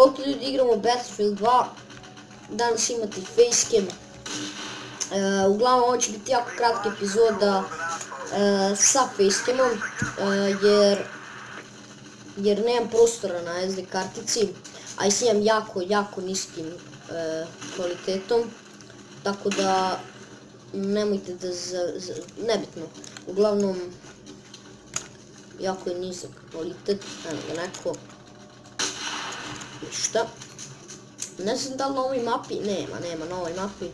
Koliko ljudi igramo Battlefield 2, danas imate facecam. Uglavnom ovo će biti jako kratka epizoda sa facecamom, jer nemam prostora na SD kartici, a i snimam jako niskim kvalitetom, tako da nemojte da nebitno. Uglavnom, jako je nizak kvalitet, evo ga neko. Ništa. Ne znam da li na ovoj mapi, nema na ovoj mapi.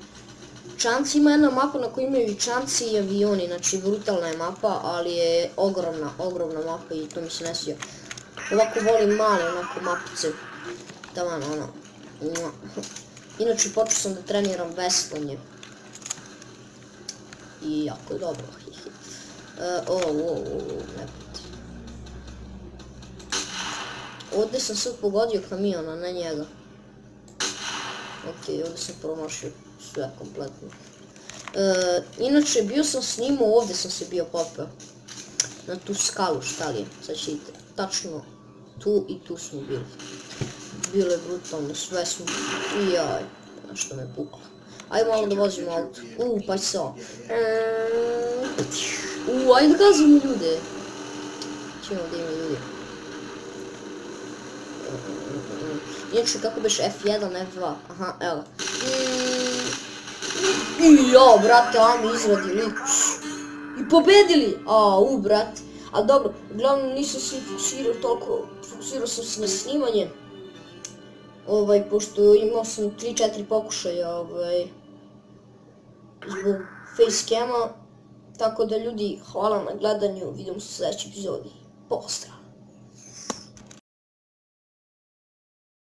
Čanci ima jedna mapa na kojoj imaju i čanci i avioni, znači brutalna je mapa, ali je ogromna mapa i to mi se ne sviđa. Ovako volim male onako mapice, taman ono. Inače počeo sam da treniram veslanje. I jako je dobro. Ne pati. Ovdje sam sad pogodio kamion, a ne njega. Ok, ovdje sam promašio sve kompletno. Inače, bio sam snimao, ovdje sam se bio popeo. Na tu skalu, šta li je, sad će vidite. Tačno tu i tu smo bili. Bilo je brutalno, sve smo... Jaj, nešto me puklo. Ajde malo da vozimo auto. Pa će se ovo. Ajde da gazimo ljude. Ćemo da ima ljudi. Inače, kako biš F1, F2? Aha, evo. Jo, brate, ajme izradi likus. I pobedili! Brat. Ali dobro, uglavnom nisam se fokusirao toliko, fokusirao sam se na snimanje. Pošto imao sam 3-4 pokušaja, zbog facecama. Tako da ljudi, hvala na gledanju, vidimo se u sljedećoj epizodi. Pozdrav!